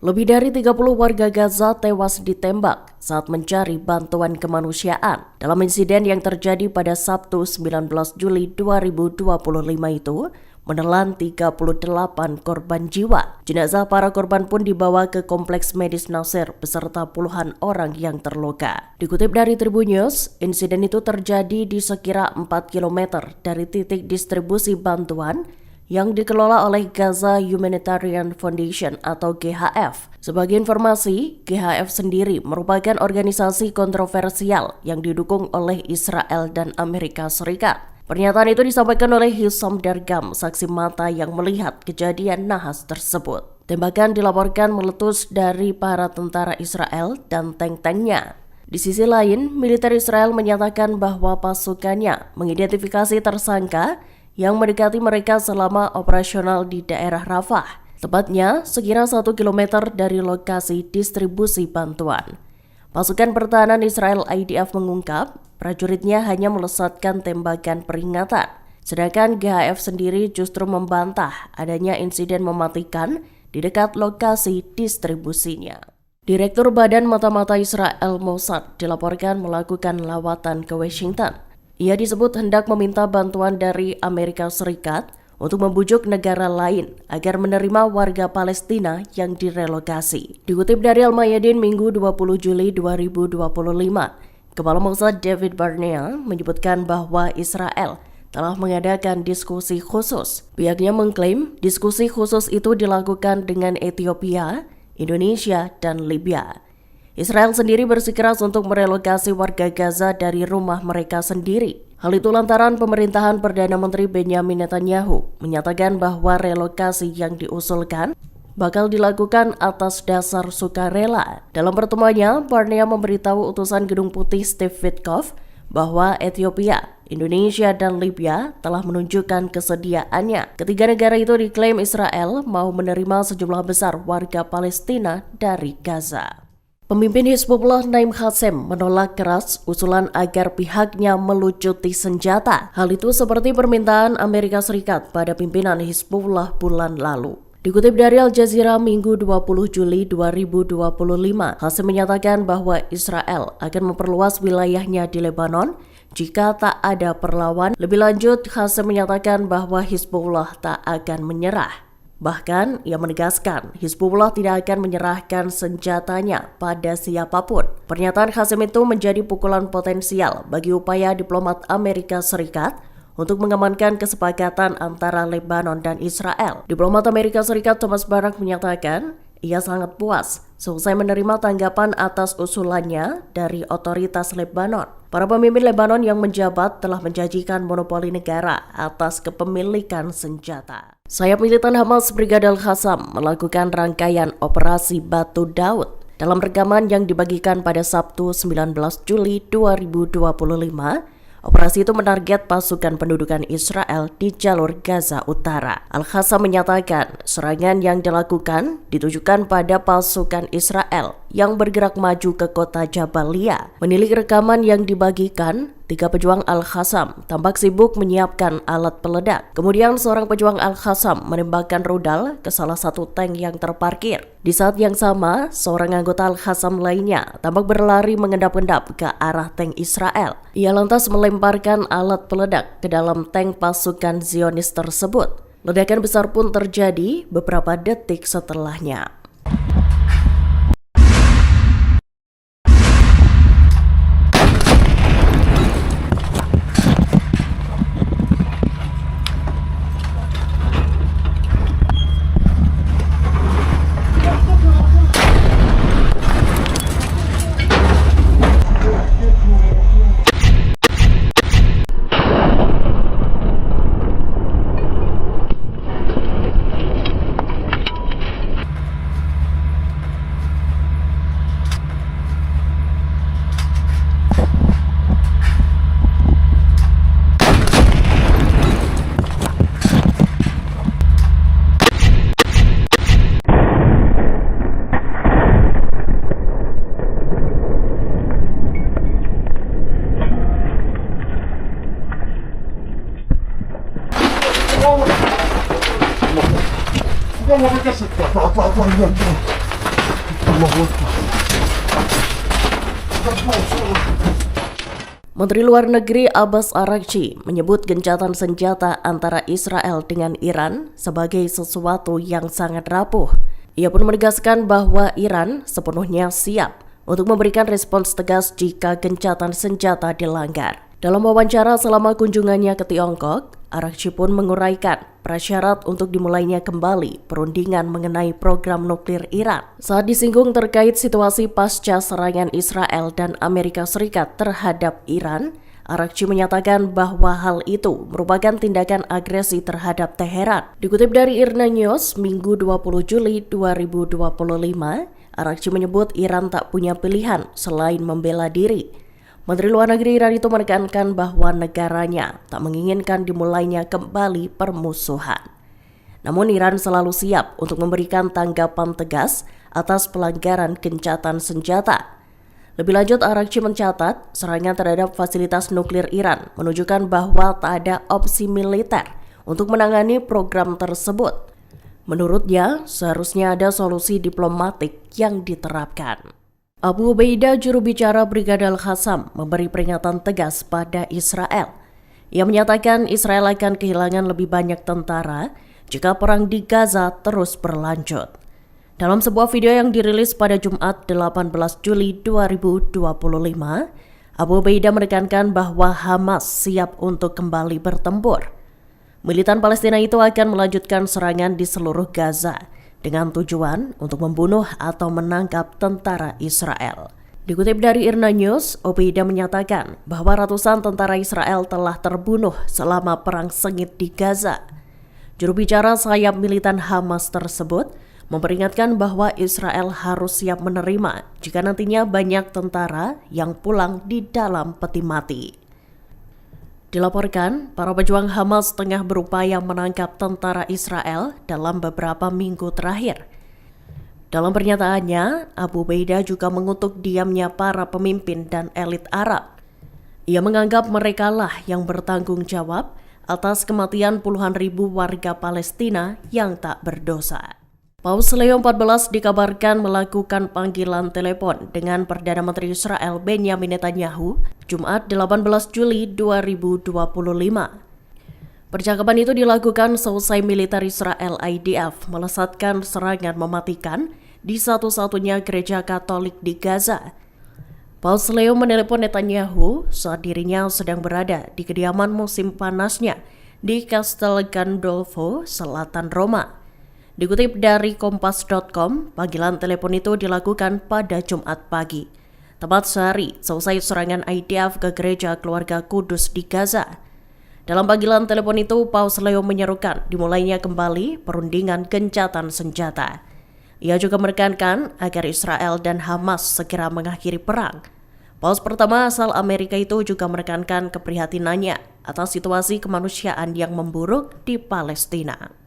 Lebih dari 30 warga Gaza tewas ditembak saat mencari bantuan kemanusiaan. Dalam insiden yang terjadi pada Sabtu 19 Juli 2025 itu, menelan 38 korban jiwa. Jenazah para korban pun dibawa ke Kompleks Medis Nasir beserta puluhan orang yang terluka. Dikutip dari Tribun News, insiden itu terjadi di sekira 4 km dari titik distribusi bantuan yang dikelola oleh Gaza Humanitarian Foundation atau GHF. Sebagai informasi, GHF sendiri merupakan organisasi kontroversial yang didukung oleh Israel dan Amerika Serikat. Pernyataan itu disampaikan oleh Hisham Dargam, saksi mata yang melihat kejadian nahas tersebut. Tembakan dilaporkan meletus dari para tentara Israel dan tank-tanknya. Di sisi lain, militer Israel menyatakan bahwa pasukannya mengidentifikasi tersangka yang mendekati mereka selama operasional di daerah Rafah, tepatnya sekira 1 km dari lokasi distribusi bantuan. Pasukan pertahanan Israel IDF mengungkap, prajuritnya hanya melesatkan tembakan peringatan, sedangkan GHF sendiri justru membantah adanya insiden mematikan di dekat lokasi distribusinya. Direktur Badan Mata-Mata Israel Mossad dilaporkan melakukan lawatan ke Washington. Ia disebut hendak meminta bantuan dari Amerika Serikat untuk membujuk negara lain agar menerima warga Palestina yang direlokasi. Dikutip dari Al-Mayadin Minggu 20 Juli 2025, Kepala Mossad David Barnea menyebutkan bahwa Israel telah mengadakan diskusi khusus. Pihaknya mengklaim diskusi khusus itu dilakukan dengan Ethiopia, Indonesia, dan Libya. Israel sendiri bersikeras untuk merelokasi warga Gaza dari rumah mereka sendiri. Hal itu lantaran pemerintahan Perdana Menteri Benjamin Netanyahu menyatakan bahwa relokasi yang diusulkan bakal dilakukan atas dasar sukarela. Dalam pertemuannya, Barnea memberitahu utusan Gedung Putih Steve Witkoff bahwa Ethiopia, Indonesia, dan Libya telah menunjukkan kesediaannya. Ketiga negara itu diklaim Israel mau menerima sejumlah besar warga Palestina dari Gaza. Pemimpin Hizbullah Naim Qassem menolak keras usulan agar pihaknya melucuti senjata. Hal itu seperti permintaan Amerika Serikat pada pimpinan Hizbullah bulan lalu. Dikutip dari Al Jazeera Minggu 20 Juli 2025, Qassem menyatakan bahwa Israel akan memperluas wilayahnya di Lebanon jika tak ada perlawan. Lebih lanjut, Qassem menyatakan bahwa Hizbullah tak akan menyerah. Bahkan, ia menegaskan Hizbullah tidak akan menyerahkan senjatanya pada siapapun. Pernyataan Qassem itu menjadi pukulan potensial bagi upaya diplomat Amerika Serikat untuk mengamankan kesepakatan antara Lebanon dan Israel. Diplomat Amerika Serikat Thomas Barak menyatakan ia sangat puas selesai menerima tanggapan atas usulannya dari otoritas Lebanon. Para pemimpin Lebanon yang menjabat telah menjanjikan monopoli negara atas kepemilikan senjata. Sayap militan Hamas Brigadir Qassam melakukan rangkaian operasi Batu Daud. Dalam rekaman yang dibagikan pada Sabtu 19 Juli 2025, operasi itu menarget pasukan pendudukan Israel di jalur Gaza Utara. Al-Qassam menyatakan serangan yang dilakukan ditujukan pada pasukan Israel yang bergerak maju ke kota Jabalia. Menilik rekaman yang dibagikan, 3 pejuang Al-Qassam tampak sibuk menyiapkan alat peledak. Kemudian seorang pejuang Al-Qassam menembakkan rudal ke salah satu tank yang terparkir. Di saat yang sama, seorang anggota Al-Qassam lainnya tampak berlari mengendap-endap ke arah tank Israel. Ia lantas melemparkan alat peledak ke dalam tank pasukan Zionis tersebut. Ledakan besar pun terjadi beberapa detik setelahnya. Menteri Luar Negeri Abbas Araghchi menyebut gencatan senjata antara Israel dengan Iran sebagai sesuatu yang sangat rapuh. Ia pun menegaskan bahwa Iran sepenuhnya siap untuk memberikan respons tegas jika gencatan senjata dilanggar. Dalam wawancara selama kunjungannya ke Tiongkok, Araghchi pun menguraikan prasyarat untuk dimulainya kembali perundingan mengenai program nuklir Iran. Saat disinggung terkait situasi pasca serangan Israel dan Amerika Serikat terhadap Iran, Araghchi menyatakan bahwa hal itu merupakan tindakan agresi terhadap Teheran. Dikutip dari IRNA News, Minggu 20 Juli 2025, Araghchi menyebut Iran tak punya pilihan selain membela diri. Menteri Luar Negeri Iran itu menekankan bahwa negaranya tak menginginkan dimulainya kembali permusuhan. Namun Iran selalu siap untuk memberikan tanggapan tegas atas pelanggaran gencatan senjata. Lebih lanjut, Araghchi mencatat serangan terhadap fasilitas nuklir Iran menunjukkan bahwa tak ada opsi militer untuk menangani program tersebut. Menurutnya, seharusnya ada solusi diplomatik yang diterapkan. Abu Ubaidah, juru bicara Brigade Al-Qassam, memberi peringatan tegas pada Israel. Ia menyatakan Israel akan kehilangan lebih banyak tentara jika perang di Gaza terus berlanjut. Dalam sebuah video yang dirilis pada Jumat 18 Juli 2025, Abu Ubaidah menekankan bahwa Hamas siap untuk kembali bertempur. Militan Palestina itu akan melanjutkan serangan di seluruh Gaza dengan tujuan untuk membunuh atau menangkap tentara Israel. Dikutip dari IRNA News, Ubaidah menyatakan bahwa ratusan tentara Israel telah terbunuh selama perang sengit di Gaza. Juru bicara sayap militan Hamas tersebut memperingatkan bahwa Israel harus siap menerima jika nantinya banyak tentara yang pulang di dalam peti mati. Dilaporkan, para pejuang Hamas tengah berupaya menangkap tentara Israel dalam beberapa minggu terakhir. Dalam pernyataannya, Abu Ubaidah juga mengutuk diamnya para pemimpin dan elit Arab. Ia menganggap merekalah yang bertanggung jawab atas kematian puluhan ribu warga Palestina yang tak berdosa. Paus Leo XIV dikabarkan melakukan panggilan telepon dengan Perdana Menteri Israel Benjamin Netanyahu Jumat 18 Juli 2025. Percakapan itu dilakukan seusai militer Israel IDF melesatkan serangan mematikan di satu-satunya gereja Katolik di Gaza. Paus Leo menelepon Netanyahu saat dirinya sedang berada di kediaman musim panasnya di Castel Gandolfo, selatan Roma. Dikutip dari Kompas.com, panggilan telepon itu dilakukan pada Jumat pagi, tepat sehari selesai serangan IDF ke gereja keluarga Kudus di Gaza. Dalam panggilan telepon itu, Paus Leo menyerukan dimulainya kembali perundingan gencatan senjata. Ia juga menekankan agar Israel dan Hamas segera mengakhiri perang. Paus pertama asal Amerika itu juga menekankan keprihatinannya atas situasi kemanusiaan yang memburuk di Palestina.